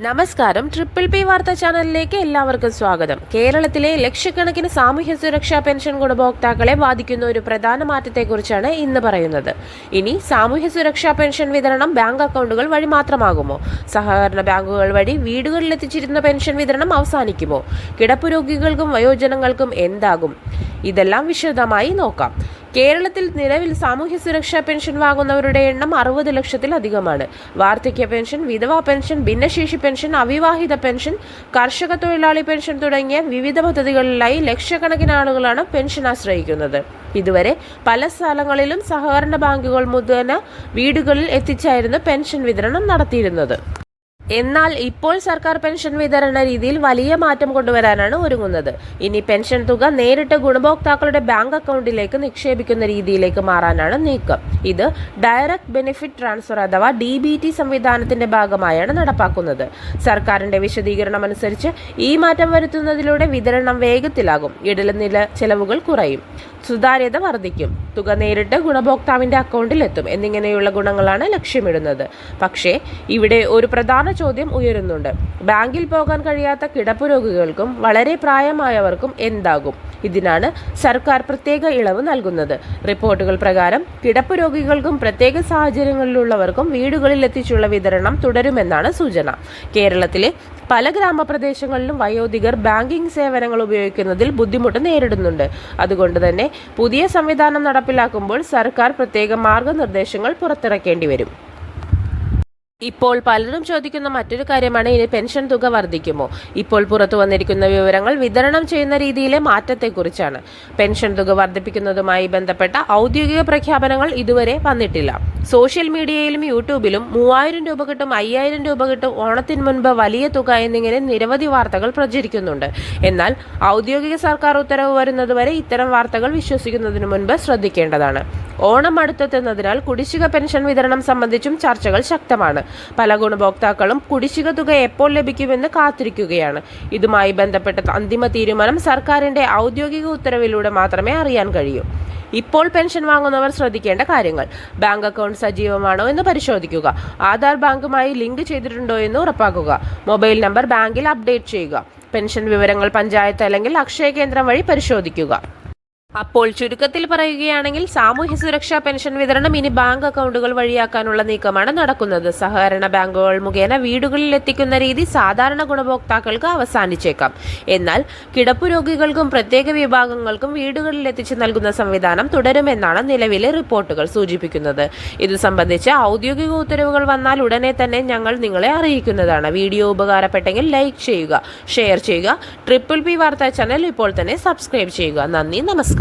നമസ്കാരം. Triple P വാർത്താ ചാനലിലേക്ക് എല്ലാവർക്കും സ്വാഗതം. കേരളത്തിലെ ലക്ഷക്കണക്കിന് സാമൂഹ്യ സുരക്ഷാ പെൻഷൻ ഗുണഭോക്താക്കളെ ബാധിക്കുന്ന ഒരു പ്രധാന മാറ്റത്തെക്കുറിച്ചാണ് ഇന്ന് പറയുന്നത്. ഇനി സാമൂഹ്യ സുരക്ഷാ പെൻഷൻ വിതരണം ബാങ്ക് അക്കൗണ്ടുകൾ വഴി മാത്രമാകുമോ? സഹകരണ ബാങ്കുകൾ വഴി വീടുകളിലെത്തിച്ചിരുന്ന പെൻഷൻ വിതരണം അവസാനിക്കുമോ? കിടപ്പ് രോഗികൾക്കും വയോജനങ്ങൾക്കും എന്താകും? ഇതെല്ലാം വിശദമായി നോക്കാം. കേരളത്തിൽ നിലവിൽ സാമൂഹ്യ സുരക്ഷാ പെൻഷൻ വാങ്ങുന്നവരുടെ എണ്ണം 60 ലക്ഷത്തിലധികമാണ്. വാർദ്ധക്യ പെൻഷൻ, വിധവാ പെൻഷൻ, ഭിന്നശേഷി പെൻഷൻ, അവിവാഹിത പെൻഷൻ, കർഷക തൊഴിലാളി പെൻഷൻ തുടങ്ങിയ വിവിധ പദ്ധതികളിലായി ലക്ഷക്കണക്കിന് ആളുകളാണ് പെൻഷൻ ആശ്രയിക്കുന്നത്. ഇതുവരെ പല സ്ഥലങ്ങളിലും സഹകരണ ബാങ്കുകൾ മുഖേന വീടുകളിൽ എത്തിച്ചായിരുന്നു പെൻഷൻ വിതരണം നടത്തിയിരുന്നത്. എന്നാൽ ഇപ്പോൾ സർക്കാർ പെൻഷൻ വിതരണ രീതിയിൽ വലിയ മാറ്റം കൊണ്ടുവരാനാണ് ഒരുങ്ങുന്നത്. ഇനി പെൻഷൻ തുക നേരിട്ട് ഗുണഭോക്താക്കളുടെ ബാങ്ക് അക്കൗണ്ടിലേക്ക് നിക്ഷേപിക്കുന്ന രീതിയിലേക്ക് മാറാനാണ് നീക്കം. ഇത് ഡയറക്റ്റ് ബെനിഫിറ്റ് ട്രാൻസ്ഫർ അഥവാ DBT സംവിധാനത്തിന്റെ ഭാഗമായാണ് നടപ്പാക്കുന്നത്. സർക്കാരിന്റെ വിശദീകരണം അനുസരിച്ച് ഈ മാറ്റം വരുത്തുന്നതിലൂടെ വിതരണം വേഗത്തിലാകും, ഇടനില ചെലവുകൾ കുറയും, സുതാര്യത വർദ്ധിക്കും, തുക നേരിട്ട് ഗുണഭോക്താവിന്റെ അക്കൗണ്ടിൽ എത്തും എന്നിങ്ങനെയുള്ള ഗുണങ്ങളാണ് ലക്ഷ്യമിടുന്നത്. പക്ഷേ ഇവിടെ ഒരു പ്രധാന ചോദ്യം ഉയരുന്നുണ്ട്. ബാങ്കിൽ പോകാൻ കഴിയാത്ത കിടപ്പ് രോഗികൾക്കും വളരെ പ്രായമായവർക്കും എന്താകും? ഇതിനാണ് സർക്കാർ പ്രത്യേക ഇളവ് നൽകുന്നത്. റിപ്പോർട്ടുകൾ പ്രകാരം കിടപ്പ് രോഗികൾക്കും പ്രത്യേക സാഹചര്യങ്ങളിലുള്ളവർക്കും വീടുകളിൽ എത്തിച്ചുള്ള വിതരണം തുടരുമെന്നാണ് സൂചന. കേരളത്തിലെ പല ഗ്രാമപ്രദേശങ്ങളിലും വയോധികർ ബാങ്കിംഗ് സേവനങ്ങൾ ഉപയോഗിക്കുന്നതിൽ ബുദ്ധിമുട്ട് നേരിടുന്നുണ്ട്. അതുകൊണ്ട് തന്നെ പുതിയ സംവിധാനം നടപ്പിലാക്കുമ്പോൾ സർക്കാർ പ്രത്യേക മാർഗനിർദ്ദേശങ്ങൾ പുറത്തിറക്കേണ്ടി വരും. ഇപ്പോൾ പലരും ചോദിക്കുന്ന മറ്റൊരു കാര്യമാണ്, ഇനി പെൻഷൻ തുക വർദ്ധിക്കുമോ? ഇപ്പോൾ പുറത്തു വന്നിരിക്കുന്ന വിവരങ്ങൾ വിതരണം ചെയ്യുന്ന രീതിയിലെ മാറ്റത്തെക്കുറിച്ചാണ്. പെൻഷൻ തുക വർദ്ധിപ്പിക്കുന്നതുമായി ബന്ധപ്പെട്ട ഔദ്യോഗിക പ്രഖ്യാപനങ്ങൾ ഇതുവരെ വന്നിട്ടില്ല. സോഷ്യൽ മീഡിയയിലും യൂട്യൂബിലും 3000 രൂപ കിട്ടും, 5000 രൂപ കിട്ടും, ഓണത്തിന് മുൻപ് വലിയ തുക എന്നിങ്ങനെ നിരവധി വാർത്തകൾ പ്രചരിക്കുന്നുണ്ട്. എന്നാൽ ഔദ്യോഗിക സർക്കാർ ഉത്തരവ് വരുന്നതുവരെ ഇത്തരം വാർത്തകൾ വിശ്വസിക്കുന്നതിന് മുൻപ് ശ്രദ്ധിക്കേണ്ടതാണ്. ഓണം അടുത്തെത്തുന്നതിനാൽ കുടിശ്ശിക പെൻഷൻ വിതരണം സംബന്ധിച്ചും ചർച്ചകൾ ശക്തമാണ്. പല ഗുണഭോക്താക്കളും കുടിശ്ശിക തുക എപ്പോൾ ലഭിക്കുമെന്ന് കാത്തിരിക്കുകയാണ്. ഇതുമായി ബന്ധപ്പെട്ട അന്തിമ തീരുമാനം സർക്കാരിന്റെ ഔദ്യോഗിക ഉത്തരവിലൂടെ മാത്രമേ അറിയാൻ കഴിയൂ. ഇപ്പോൾ പെൻഷൻ വാങ്ങുന്നവർ ശ്രദ്ധിക്കേണ്ട കാര്യങ്ങൾ: ബാങ്ക് അക്കൗണ്ട് സജീവമാണോ എന്ന് പരിശോധിക്കുക, ആധാർ ബാങ്കുമായി ലിങ്ക് ചെയ്തിട്ടുണ്ടോ എന്ന് ഉറപ്പാക്കുക, മൊബൈൽ നമ്പർ ബാങ്കിൽ അപ്ഡേറ്റ് ചെയ്യുക, പെൻഷൻ വിവരങ്ങൾ പഞ്ചായത്ത് അല്ലെങ്കിൽ അക്ഷയ കേന്ദ്രം വഴി പരിശോധിക്കുക. അപ്പോൾ ചുരുക്കത്തിൽ പറയുകയാണെങ്കിൽ സാമൂഹ്യ സുരക്ഷാ പെൻഷൻ വിതരണം ഇനി ബാങ്ക് അക്കൗണ്ടുകൾ വഴിയാക്കാനുള്ള നീക്കമാണ് നടക്കുന്നത്. സഹകരണ ബാങ്കുകൾ മുഖേന വീടുകളിൽ എത്തിക്കുന്ന രീതി സാധാരണ ഗുണഭോക്താക്കൾക്ക് അവസാനിച്ചേക്കാം. എന്നാൽ കിടപ്പു രോഗികൾക്കും പ്രത്യേക വിഭാഗങ്ങൾക്കും വീടുകളിൽ എത്തിച്ചു നൽകുന്ന സംവിധാനം തുടരുമെന്നാണ് നിലവിലെ റിപ്പോർട്ടുകൾ സൂചിപ്പിക്കുന്നത്. ഇതു സംബന്ധിച്ച് ഔദ്യോഗിക ഉത്തരവുകൾ വന്നാൽ ഉടനെ തന്നെ ഞങ്ങൾ നിങ്ങളെ അറിയിക്കുന്നതാണ്. വീഡിയോ ഉപകാരപ്പെട്ടെങ്കിൽ ലൈക്ക് ചെയ്യുക, ഷെയർ ചെയ്യുക. ട്രിപ്പിൾ പി വാർത്താ ചാനൽ ഇപ്പോൾ തന്നെ സബ്സ്ക്രൈബ് ചെയ്യുക. നന്ദി, നമസ്കാരം.